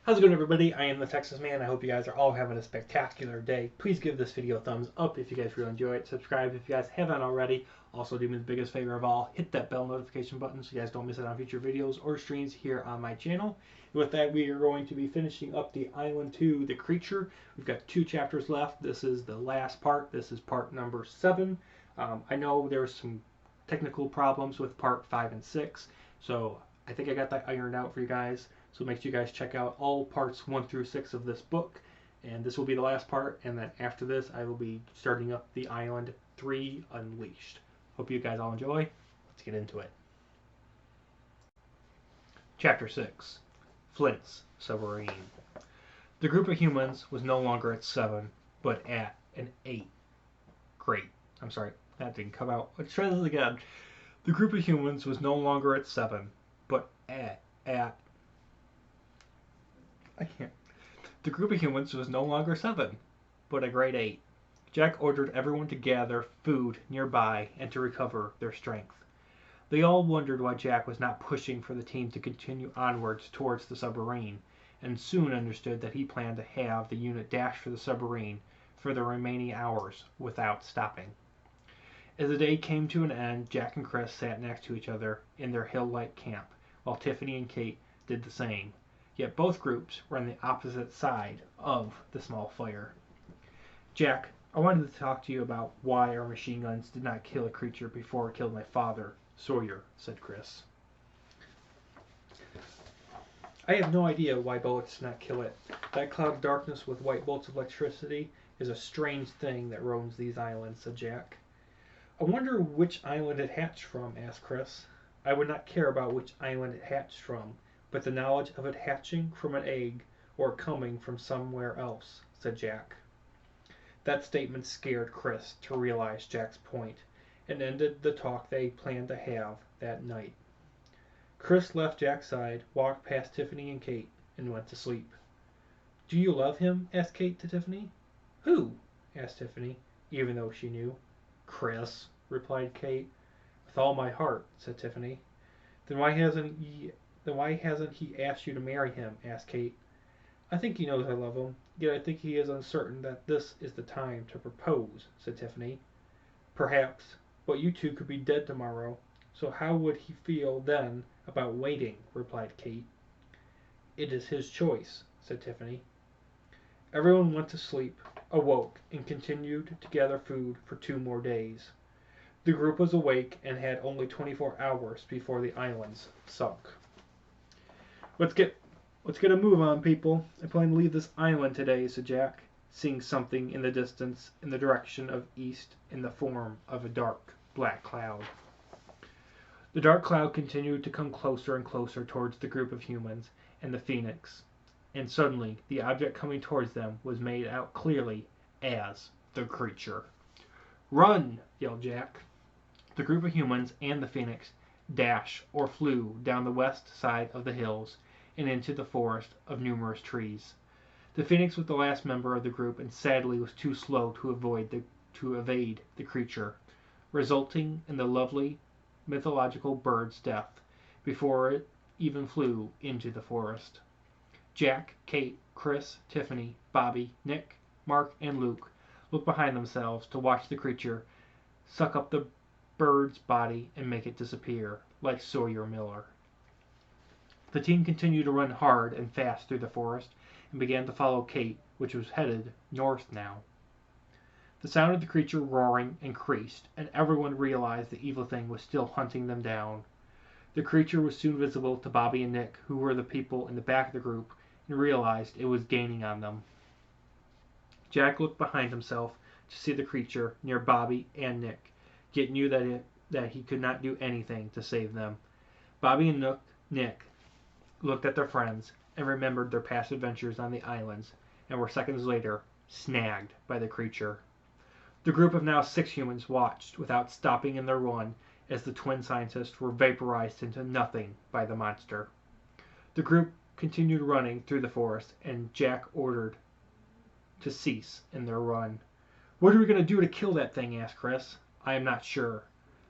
How's it going, everybody? I am the Texas Man. I hope you guys are all having a spectacular day. Please give this video a thumbs up if you guys really enjoy it. Subscribe if you guys haven't already. Also, do me the biggest favor of all, hit that bell notification button so you guys don't miss out on future videos or streams here on my channel. And with that, we are going to be finishing up the Island 2, The Creature. We've got 2 chapters left. This is the last part. This is part number 7. I know there's some technical problems with part 5 and 6, so I think I got that ironed out for you guys. So make sure you guys check out all parts 1 through 6 of this book. And this will be the last part. And then after this, I will be starting up the Island 3 Unleashed. Hope you guys all enjoy. Let's get into it. Chapter 6. Flint's Submarine. The group of humans was no longer at 7, but at an 8. Great. I'm sorry, that didn't come out. Let's try this again. The group of humans was no longer at 7, but at I can't. The group of humans was no longer 7, but a great 8. Jack ordered everyone to gather food nearby and to recover their strength. They all wondered why Jack was not pushing for the team to continue onwards towards the submarine, and soon understood that he planned to have the unit dash for the submarine for the remaining hours without stopping. As the day came to an end, Jack and Chris sat next to each other in their hill-like camp, while Tiffany and Kate did the same. Yet both groups were on the opposite side of the small fire. Jack, I wanted to talk to you about why our machine guns did not kill a creature before it killed my father, Sawyer, said Chris. I have no idea why bullets did not kill it. That cloud of darkness with white bolts of electricity is a strange thing that roams these islands, said Jack. I wonder which island it hatched from, asked Chris. I would not care about which island it hatched from, but the knowledge of it hatching from an egg or coming from somewhere else, said Jack. That statement scared Chris to realize Jack's point and ended the talk they planned to have that night. Chris left Jack's side, walked past Tiffany and Kate, and went to sleep. Do you love him? Asked Kate to Tiffany. Who? Asked Tiffany, even though she knew. Chris, replied Kate. With all my heart, said Tiffany. Then why hasn't he asked you to marry him? Asked Kate. I think he knows I love him, yet I think he is uncertain that this is the time to propose, said Tiffany. Perhaps, but you two could be dead tomorrow, so how would he feel then about waiting? Replied Kate. It is his choice, said Tiffany. Everyone went to sleep, awoke, and continued to gather food for 2 more days. The group was awake and had only 24 hours before the islands sunk. Let's get a move on, people. I plan to leave this island today, said Jack, seeing something in the distance in the direction of east in the form of a dark black cloud. The dark cloud continued to come closer and closer towards the group of humans and the Phoenix, and suddenly the object coming towards them was made out clearly as the creature. Run! Yelled Jack. The group of humans and the Phoenix dashed or flew down the west side of the hills and into the forest of numerous trees. The Phoenix was the last member of the group and sadly was too slow to evade the creature, resulting in the lovely mythological bird's death before it even flew into the forest. Jack, Kate, Chris, Tiffany, Bobby, Nick, Mark, and Luke looked behind themselves to watch the creature suck up the bird's body and make it disappear, like Sawyer Miller. The team continued to run hard and fast through the forest and began to follow Kate, which was headed north now. The sound of the creature roaring increased, and everyone realized the evil thing was still hunting them down. The creature was soon visible to Bobby and Nick, who were the people in the back of the group, and realized it was gaining on them. Jack looked behind himself to see the creature near Bobby and Nick, yet knew that he could not do anything to save them. Bobby and Nick looked at their friends and remembered their past adventures on the islands and were seconds later snagged by the creature. The group of now 6 humans watched without stopping in their run as the twin scientists were vaporized into nothing by the monster. The group continued running through the forest and Jack ordered to cease in their run. What are we going to do to kill that thing? Asked Chris. I am not sure.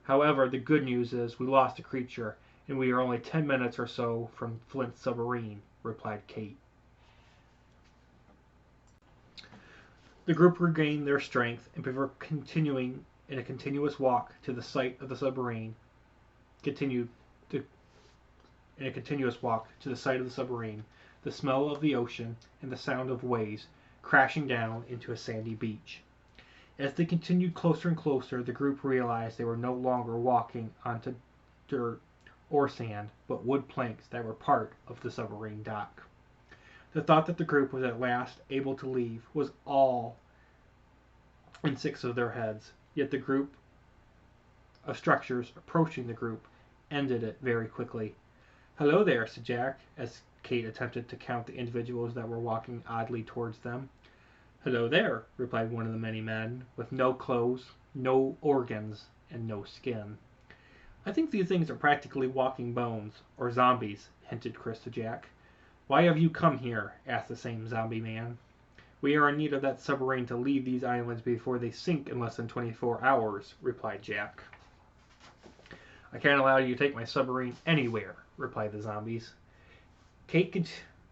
However, the good news is we lost a creature and we are only 10 minutes or so from Flint's submarine, replied Kate. The group regained their strength, and before continuing in a continuous walk to the site of the submarine, continued to, in a continuous walk to the site of the submarine, the smell of the ocean and the sound of waves crashing down into a sandy beach. As they continued closer and closer, the group realized they were no longer walking onto dirt or sand, but wood planks that were part of the submarine dock. The thought that the group was at last able to leave was all in six of their heads, yet the group of structures approaching the group ended it very quickly. "Hello there," said Jack, as Kate attempted to count the individuals that were walking oddly towards them. "Hello there," replied one of the many men, with no clothes, no organs, and no skin. "I think these things are practically walking bones, or zombies," hinted Chris to Jack. "Why have you come here?" asked the same zombie man. "We are in need of that submarine to leave these islands before they sink in less than 24 hours, replied Jack. "I can't allow you to take my submarine anywhere," replied the zombies. Kate could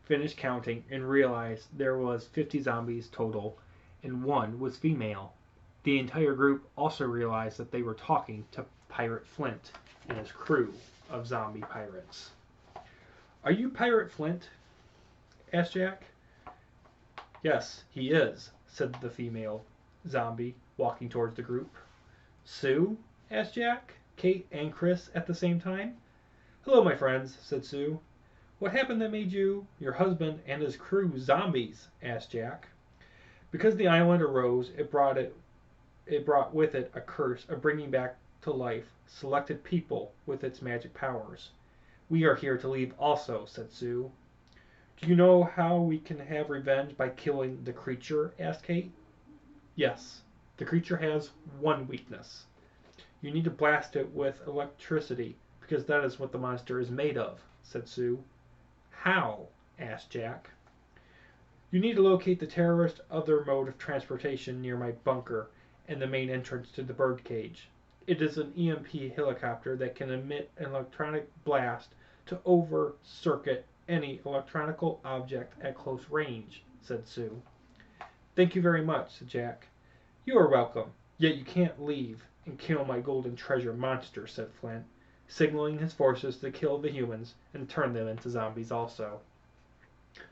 finish counting and realized there was 50 zombies total, and one was female. The entire group also realized that they were talking to Pirate Flint and his crew of zombie pirates. "Are you Pirate Flint?" asked Jack. "Yes, he is," said the female zombie, walking towards the group. "Sue?" asked Jack, Kate, and Chris at the same time. "Hello, my friends," said Sue. "What happened that made you, your husband, and his crew zombies?" asked Jack. "Because the island arose, it brought with it a curse of bringing back to life selected people with its magic powers. We are here to leave also," said Sue. "Do you know how we can have revenge by killing the creature?" asked Kate. "Yes. The creature has one weakness. You need to blast it with electricity, because that is what the monster is made of," said Sue. "How?" asked Jack. "You need to locate the terrorist's other mode of transportation near my bunker and the main entrance to the birdcage. It is an EMP helicopter that can emit an electronic blast to over-circuit any electronical object at close range," said Sue. "Thank you very much," said Jack. "You are welcome, yet you can't leave and kill my golden treasure monster," said Flint, signaling his forces to kill the humans and turn them into zombies also.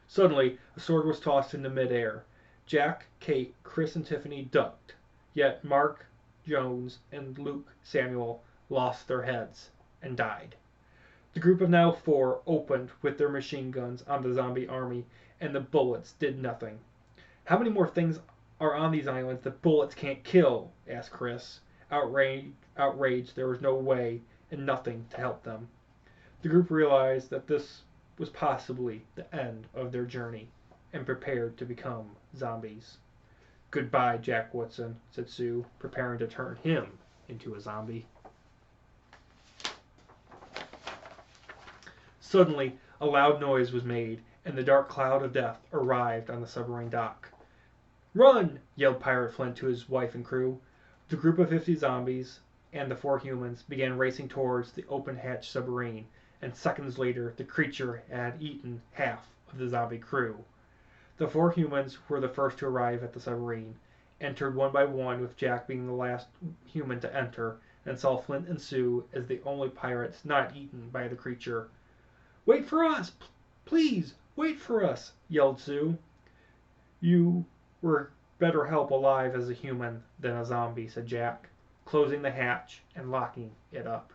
Suddenly, a sword was tossed into midair. Jack, Kate, Chris, and Tiffany ducked, yet Mark, Jones, and Luke Samuel lost their heads and died. The group of now 4 opened with their machine guns on the zombie army, and the bullets did nothing. "How many more things are on these islands that bullets can't kill?" asked Chris, outraged there was no way and nothing to help them. The group realized that this was possibly the end of their journey, and prepared to become zombies. "Goodbye, Jack Woodson," said Sue, preparing to turn him into a zombie. Suddenly, a loud noise was made, and the dark cloud of death arrived on the submarine dock. "Run!" yelled Pirate Flint to his wife and crew. The group of 50 zombies and the 4 humans began racing towards the open-hatch submarine, and seconds later the creature had eaten half of the zombie crew. The 4 humans were the first to arrive at the submarine, entered one by one, with Jack being the last human to enter, and saw Flint and Sue as the only pirates not eaten by the creature. "Wait for us! Please, wait for us!" yelled Sue. "You were better help alive as a human than a zombie," said Jack, closing the hatch and locking it up.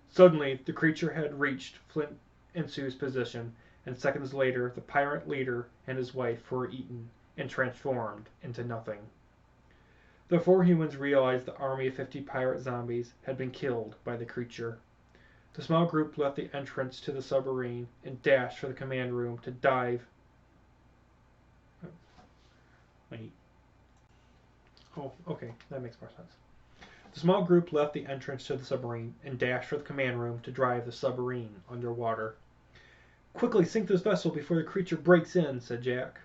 Suddenly, the creature had reached Flint and Sue's position, and seconds later the pirate leader and his wife were eaten and transformed into nothing. The 4 humans realized the army of 50 pirate zombies had been killed by the creature. The small group left the entrance to the submarine and dashed for the command room to dive. Wait. Oh, okay, that makes more sense. The small group left the entrance to the submarine and dashed for the command room to drive the submarine underwater. "Quickly sink this vessel before the creature breaks in," said Jack.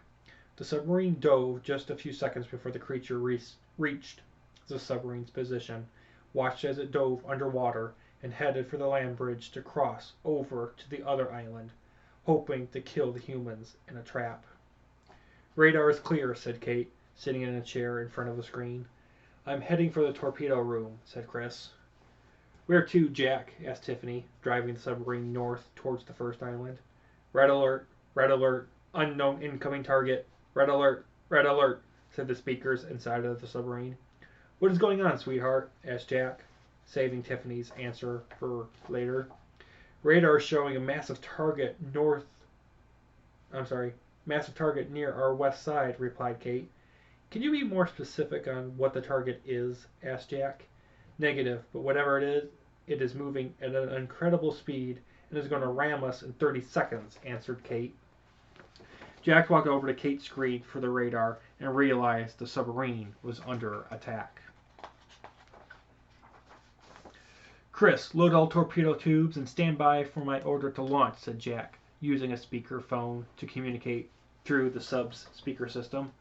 The submarine dove just a few seconds before the creature reached the submarine's position, watched as it dove underwater, and headed for the land bridge to cross over to the other island, hoping to kill the humans in a trap. "Radar is clear," said Kate. sitting in a chair in front of the screen. I'm heading for the torpedo room, said Chris. Where to, Jack? Asked Tiffany, driving the submarine north towards the first island. Red alert, unknown incoming target, red alert, said the speakers inside of the submarine. What is going on, sweetheart? Asked Jack, saving Tiffany's answer for later. Radar is showing a massive target near our west side, replied Kate. Can you be more specific on what the target is? Asked Jack. Negative, but whatever it is moving at an incredible speed and is going to ram us in 30 seconds, answered Kate. Jack walked over to Kate's screen for the radar and realized the submarine was under attack. Chris, load all torpedo tubes and stand by for my order to launch, said Jack, using a speaker phone to communicate through the sub's speaker system.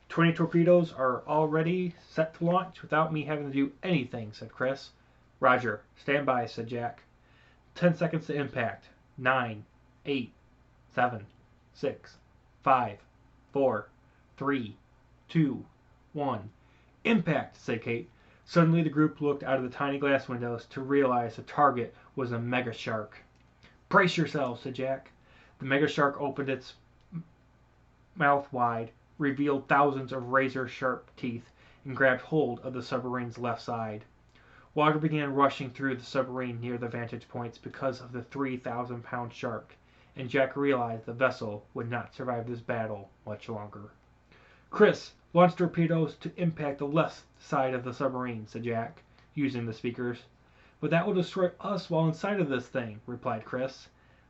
20 torpedoes are already set to launch without me having to do anything, said Chris. Roger. Stand by, said Jack. 10 seconds to impact. 9, 8, 7, 6, 5, 4, 3, 2, 1. Impact, said Kate. Suddenly the group looked out of the tiny glass windows to realize the target was a mega shark. Brace yourselves, said Jack. The mega shark opened its mouth wide, revealed thousands of razor-sharp teeth, and grabbed hold of the submarine's left side. Water began rushing through the submarine near the vantage points because of the 3,000-pound shark, and Jack realized the vessel would not survive this battle much longer. Chris, launch torpedoes to impact the left side of the submarine, said Jack, using the speakers. But that will destroy us while inside of this thing, replied Chris.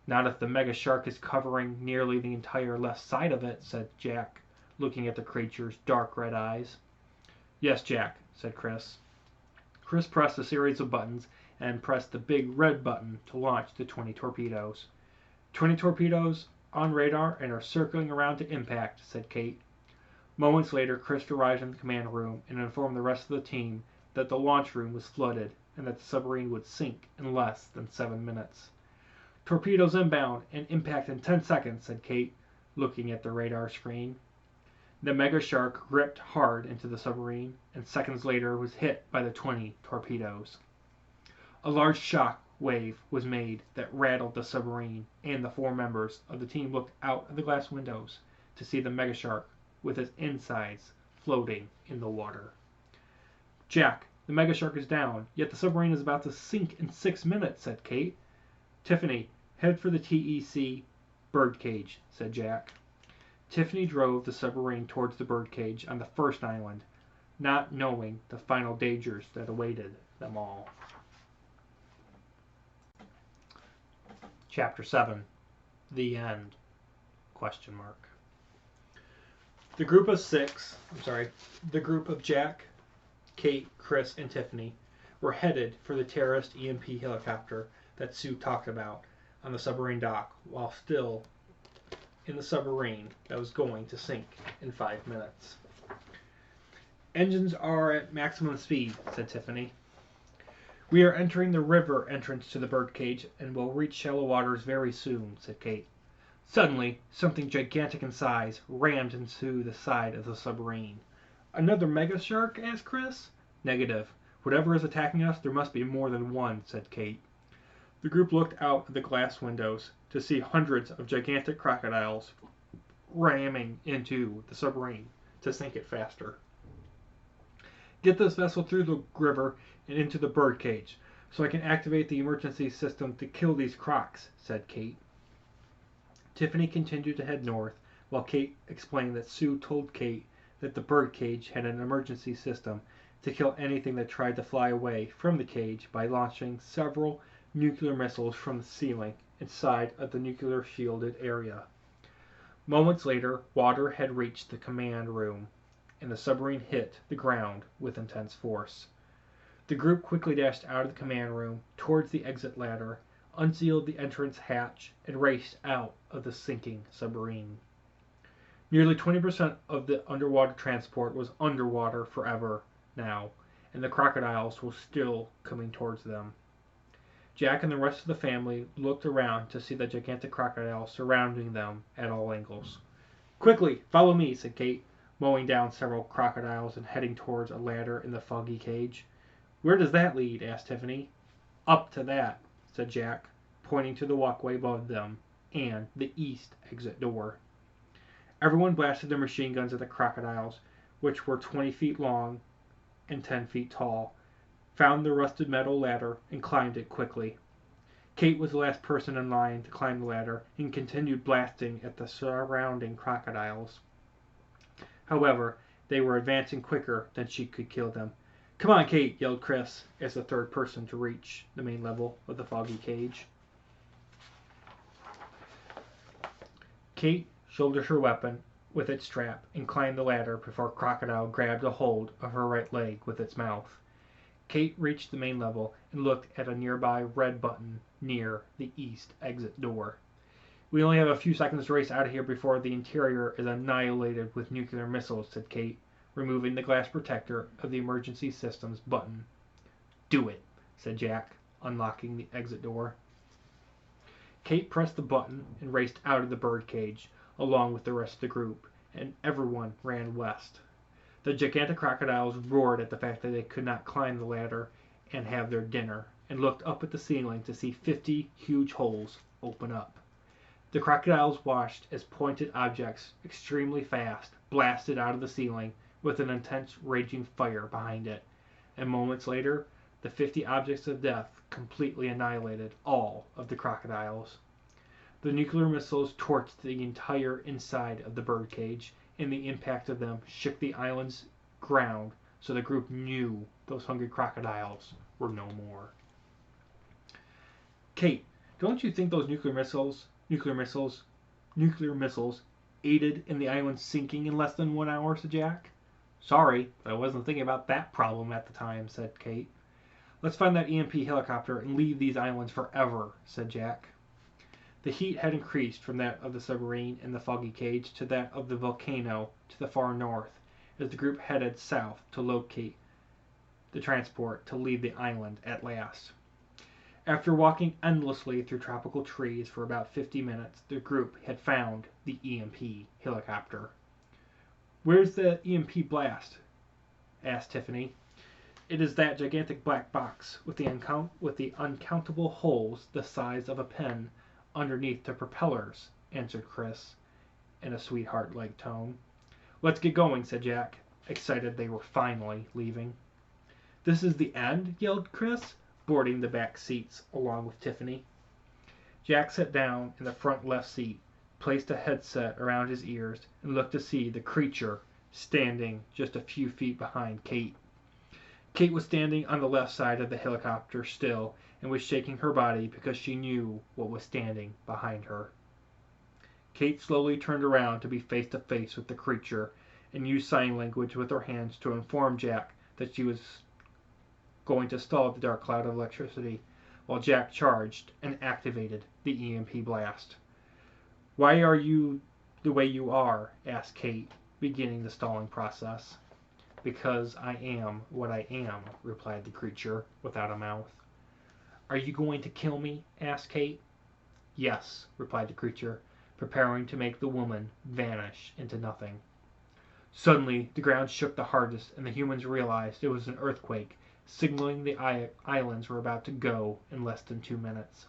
Not if the mega shark is covering nearly the entire left side of it, said Jack, looking at the creature's dark red eyes. Yes, Jack, said Chris. Chris pressed a series of buttons and pressed the big red button to launch the 20 torpedoes. 20 torpedoes on radar and are circling around to impact, said Kate. Moments later, Chris arrived in the command room and informed the rest of the team that the launch room was flooded and that the submarine would sink in less than 7 minutes. Torpedoes inbound and impact in 10 seconds, said Kate, looking at the radar screen. The mega shark gripped hard into the submarine and seconds later was hit by the 20 torpedoes. A large shock wave was made that rattled the submarine, and the 4 members of the team looked out of the glass windows to see the mega shark with its insides floating in the water. Jack, the mega shark is down, yet the submarine is about to sink in 6 minutes, said Kate. Tiffany, head for the TEC birdcage, said Jack. Tiffany drove the submarine towards the birdcage on the first island, not knowing the final dangers that awaited them all. Chapter 7. The End? ? The group of Jack, Kate, Chris, and Tiffany were headed for the terrorist EMP helicopter that Sue talked about on the submarine dock while still in the submarine that was going to sink in 5 minutes. Engines are at maximum speed, said Tiffany. We are entering the river entrance to the birdcage and will reach shallow waters very soon, said Kate. Suddenly, something gigantic in size rammed into the side of the submarine. Another mega shark? Asked Chris. Negative. Whatever is attacking us, there must be more than one, said Kate. The group looked out of the glass windows to see hundreds of gigantic crocodiles ramming into the submarine to sink it faster. Get this vessel through the river and into the birdcage so I can activate the emergency system to kill these crocs, said Kate. Tiffany continued to head north while Kate explained that Sue told Kate that the birdcage had an emergency system to kill anything that tried to fly away from the cage by launching several nuclear missiles from the ceiling inside of the nuclear shielded area. Moments later, water had reached the command room, and the submarine hit the ground with intense force. The group quickly dashed out of the command room towards the exit ladder, unsealed the entrance hatch, and raced out of the sinking submarine. Nearly 20% of the underwater transport was underwater forever now, and the crocodiles were still coming towards them. Jack and the rest of the family looked around to see the gigantic crocodile surrounding them at all angles. Quickly, follow me, said Kate. mowing down several crocodiles and heading towards a ladder in the foggy cage. "Where does that lead?" asked Tiffany. "Up to that," said Jack, pointing to the walkway above them and the east exit door. Everyone blasted their machine guns at the crocodiles, which were 20 feet long and 10 feet tall, found the rusted metal ladder, and climbed it quickly. Kate was the last person in line to climb the ladder and continued blasting at the surrounding crocodiles. However, they were advancing quicker than she could kill them. "Come on, Kate!" yelled Chris as the third person to reach the main level of the foggy cage. Kate shouldered her weapon with its strap and climbed the ladder before Crocodile grabbed a hold of her right leg with its mouth. Kate reached the main level and looked at a nearby red button near the east exit door. "We only have a few seconds to race out of here before the interior is annihilated with nuclear missiles," said Kate, removing the glass protector of the emergency systems button. "Do it," said Jack, unlocking the exit door. Kate pressed the button and raced out of the birdcage, along with the rest of the group, and everyone ran west. The gigantic crocodiles roared at the fact that they could not climb the ladder and have their dinner, and looked up at the ceiling to see 50 huge holes open up. The crocodiles watched as pointed objects, extremely fast, blasted out of the ceiling with an intense raging fire behind it, and moments later the 50 objects of death completely annihilated all of the crocodiles. The nuclear missiles torched the entire inside of the birdcage, and the impact of them shook the island's ground, so the group knew those hungry crocodiles were no more. "Kate, don't you think those nuclear missiles aided in the island sinking in less than 1 hour?" said Jack. "Sorry, but I wasn't thinking about that problem at the time," said Kate. "Let's find that EMP helicopter and leave these islands forever," said Jack. The heat had increased from that of the submarine in the foggy cage to that of the volcano to the far north, as the group headed south to locate the transport to leave the island at last. After walking endlessly through tropical trees for about 50 minutes, the group had found the EMP helicopter. "Where's the EMP blast?" asked Tiffany. "It is that gigantic black box with the uncountable holes the size of a pin underneath the propellers," answered Chris in a sweetheart-like tone. "Let's get going," said Jack, excited they were finally leaving. "This is the end?" yelled Chris, boarding the back seats along with Tiffany. Jack sat down in the front left seat, placed a headset around his ears, and looked to see the creature standing just a few feet behind Kate. Kate was standing on the left side of the helicopter still, and was shaking her body because she knew what was standing behind her. Kate slowly turned around to be face to face with the creature, and used sign language with her hands to inform Jack that she was going to stall the dark cloud of electricity, while Jack charged and activated the EMP blast. "Why are you the way you are?" asked Kate, beginning the stalling process. "Because I am what I am," replied the creature, without a mouth. "Are you going to kill me?" asked Kate. "Yes," replied the creature, preparing to make the woman vanish into nothing. Suddenly the ground shook the hardest, and the humans realized it was an earthquake, signaling the islands were about to go in less than 2 minutes.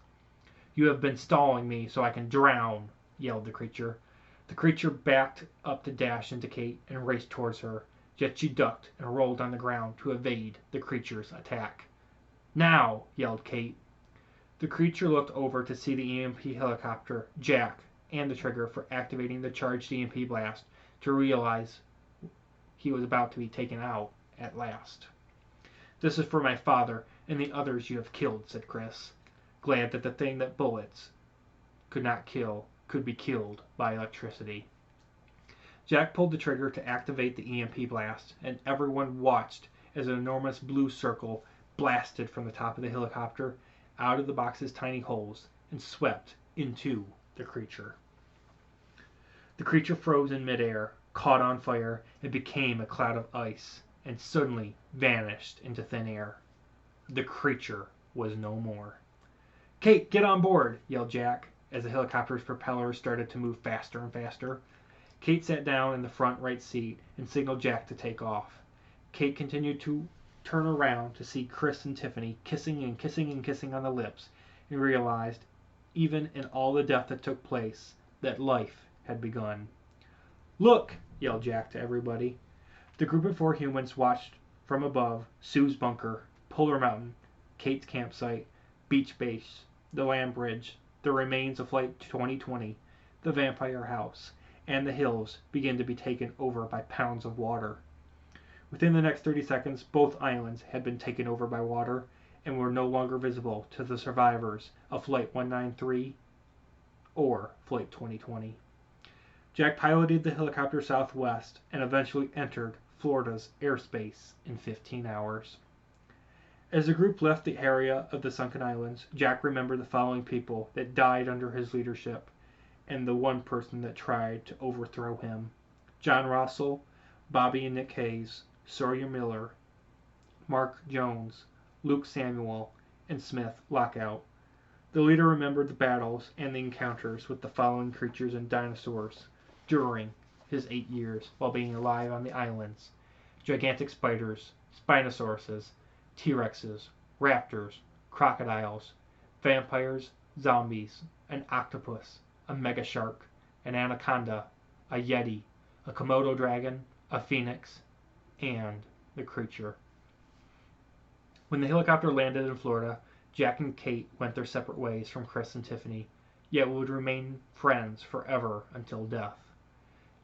"You have been stalling me so I can drown," yelled the creature. The creature backed up to dash into Kate and raced towards her, yet she ducked and rolled on the ground to evade the creature's attack. "Now!" yelled Kate. The creature looked over to see the EMP helicopter, Jack, and the trigger for activating the charged EMP blast, to realize he was about to be taken out at last. "This is for my father and the others you have killed," said Chris, glad that the thing that bullets could not kill could be killed by electricity. Jack pulled the trigger to activate the EMP blast, and everyone watched as an enormous blue circle blasted from the top of the helicopter out of the box's tiny holes and swept into the creature. The creature froze in midair, caught on fire, and became a cloud of ice, and suddenly vanished into thin air. The creature was no more. "Kate, get on board!" yelled Jack, as the helicopter's propellers started to move faster and faster. Kate sat down in the front right seat and signaled Jack to take off. Kate continued to turn around to see Chris and Tiffany kissing and kissing and kissing on the lips, and realized, even in all the death that took place, that life had begun. "Look!" yelled Jack to everybody. The group of 4 humans watched from above Sue's bunker, Polar Mountain, Kate's campsite, Beach Base, the land bridge, the remains of Flight 2020, the vampire house, and the hills begin to be taken over by pounds of water. Within the next 30 seconds, both islands had been taken over by water and were no longer visible to the survivors of Flight 193 or Flight 2020. Jack piloted the helicopter southwest and eventually entered Florida's airspace in 15 hours. As the group left the area of the sunken islands, Jack remembered the following people that died under his leadership and the one person that tried to overthrow him: John Russell, Bobby and Nick Hayes, Sawyer Miller, Mark Jones, Luke Samuel, and Smith Lockout. The leader remembered the battles and the encounters with the following creatures and dinosaurs during his 8 years while being alive on the islands: gigantic spiders, Spinosauruses, T-Rexes, raptors, crocodiles, vampires, zombies, an octopus, a mega shark, an anaconda, a yeti, a Komodo dragon, a phoenix, and the creature. When the helicopter landed in Florida, Jack and Kate went their separate ways from Chris and Tiffany, yet would remain friends forever until death.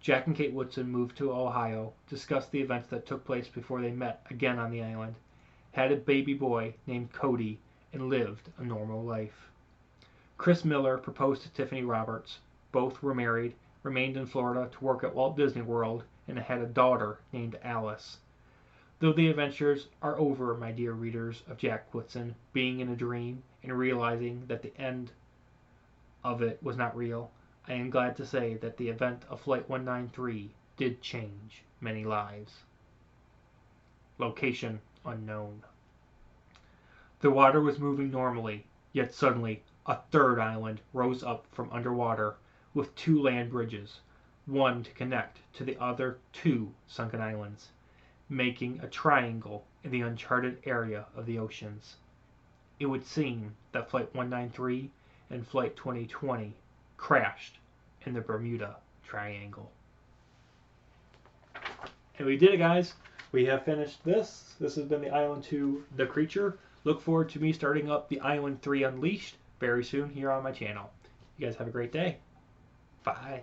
Jack and Kate Woodson moved to Ohio, discussed the events that took place before they met again on the island, had a baby boy named Cody, and lived a normal life. Chris Miller proposed to Tiffany Roberts. Both were married, remained in Florida to work at Walt Disney World, and had a daughter named Alice. Though the adventures are over, my dear readers of Jack Woodson, being in a dream and realizing that the end of it was not real, I am glad to say that the event of Flight 193 did change many lives. Location unknown. The water was moving normally, yet suddenly a third island rose up from underwater with 2 land bridges, one to connect to the other 2 sunken islands, making a triangle in the uncharted area of the oceans. It would seem that Flight 193 and Flight 2020 crashed in the Bermuda Triangle. And we did it, guys. We have finished this. This has been the Island 2 The Creature. Look forward to me starting up the Island 3 Unleashed very soon here on my channel. You guys have a great day. Bye.